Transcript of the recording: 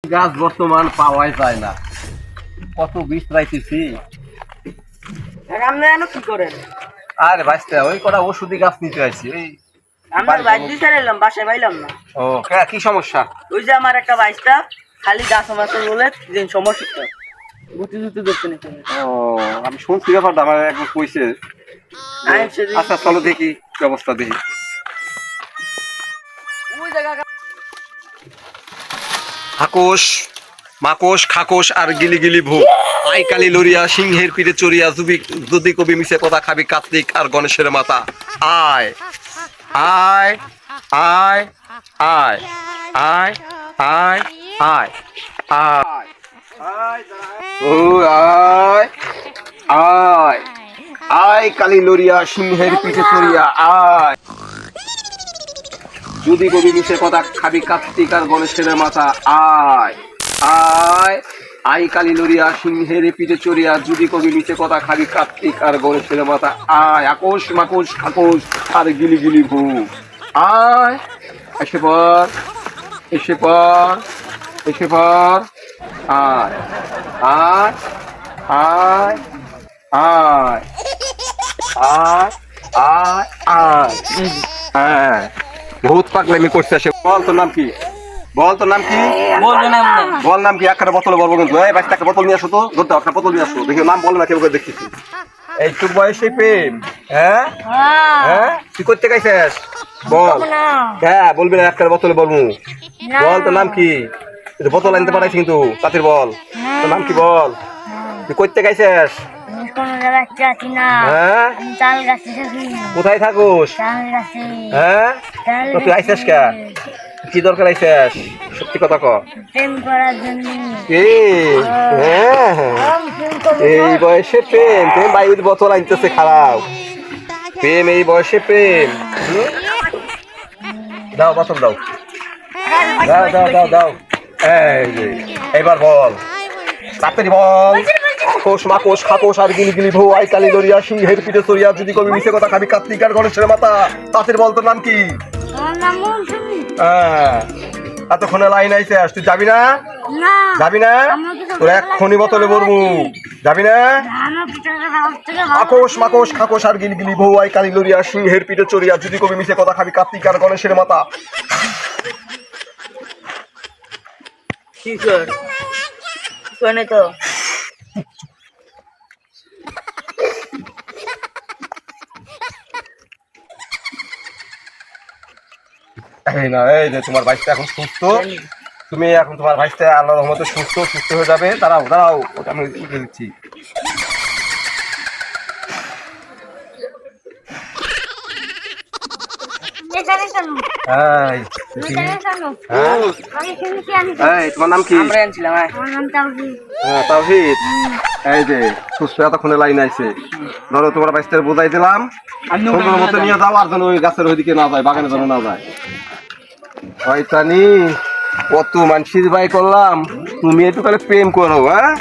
গাছ বর্তমান পাওয়াই যায় না, কত বীজ রাইতেছি। আপনারা কি করেন? আরে বাইসটা ওই কটা ওষুধি গাছ নিতে আসছি। ওই আমার বাইক দিয়ে চাইলাম, বাসায় পাইলাম না। ও কি সমস্যা? ওই যে আমার একটা বাইকটা খালি গাছ মাছ বলে যে সমস্যা গুটি গুটি ধরতে নিতে। ও আমি শুনছি ব্যাপারটা, আমার একবার কইছে। আচ্ছা চলো দেখি কি অবস্থা দেখি। ওই জায়গা হাকোশ মাকোশ খাকোশ আর গিলি গিলি ভূ আই কালি লরিয়া সিংহের পিঠে চড়িয়া যদি কবি মিশে কথা খাবি কার্তিক আর গণেশের মাথা। আয় আয় আয় আয় আয় আয় আয় আয় ও আয় আয় আয় কালি লরিয়া সিংহের পিঠে চড়িয়া আয় যদি কবি মিশে কথা খাবি কার্তিক আর গণেশের মাথা। আয় আয় আই কালি লরিয়া সিংহের পিঠে চড়িয়া যদি কবি মিশে কথা খাবি কার্তিক আর গণেশের মাথা। আয় আকোশ মাকোশ খাকোশ আর গিলি গিলি ভূ আয় এসে পর এসে পর এসে পর আয় আয় আয় আয় আয় আয় আয় হ্যাঁ বহুত পাগলামি করছে। সে বল তোর নাম কি? বল তোর নাম কি? বলবেন না। বল নাম কি? একটা বোতল বলবো কিন্তু এই বাইশটা একটা বোতল নিয়ে আসো তো, ধরতে একটা বোতল নিয়ে আসো। দেখি নাম বলে না কেউ দেখতেছি। এইটুক বয়সে প্রেম? হ্যাঁ হ্যাঁ তুই করতে গাইছিস? বল হ্যাঁ বলবি না, একটা বোতল বলবো। বল তোর নাম কি? বোতল আনতে পারাইছি কিন্তু তাঁতির বল তোর নাম কি? বল তুই করতে গাইছিস? হ্যাঁ কোথায় থাকোস? হ্যাঁ তুই আইসিস কে? কি দরকার আইসিস? সত্যি কথা ক। প্রেম করার জন্য। এই বয়সে প্রেম? প্রেম বাইরের বোতল আনতেছে খারাপ। প্রেম এই বয়সে প্রেম? দাও বোতল দাও দাও দাও দাও দাও। এইবার বল তাড়াতাড়ি বল। কোষ মাকোষ খাকোশ আর গিলি গিলি ভৌ আই কালি লরিয়া সিংহের পিঠে চড়িয়া যদি কবি মিশে কথা খাবি কার্তিক আর গণেশের মাথা। তাড়াতাড়ি বল তোর নাম কি? হ্যাঁ এতক্ষণে লাইন আইছে, তুই যাবি না? যাবি না? তোর এক্ষুনি বোতলে বলবো, যাবি না? আকোশ মাকোশ খাকোশ আর গিলি গিলি ভৌ আই কালি লরিয়া সিংহের পিঠে চড়িয়া যদি কবি মিশে কথা খাবি কার্তিক আর গণেশের মাথা। কি কর শোনে তো এই না, এই যে তোমার ভাইসটা এখন সুস্থ। তুমি এখন তোমার ভাইসটা আল্লাহর রহমতে সুস্থ সুস্থ হয়ে যাবে। দাঁড়াও দাঁড়াও ওটা আমি উঠে দিচ্ছি। তোমার নাম কি? হ্যাঁ তাওহীদ। এই যে সুস্থ এতক্ষণে লাইন আইছে। ধরো তোমার ভাইসটা বোঝাই দিলাম, সুন্দর মতো নিয়ে যাও, আর যেন ওই গাছের ওইদিকে না যায়, বাগানে যেন না যায়। শয়তানি কত মানুষের ভাই করলাম, তুমি একটু খালি প্রেম করো। হ্যাঁ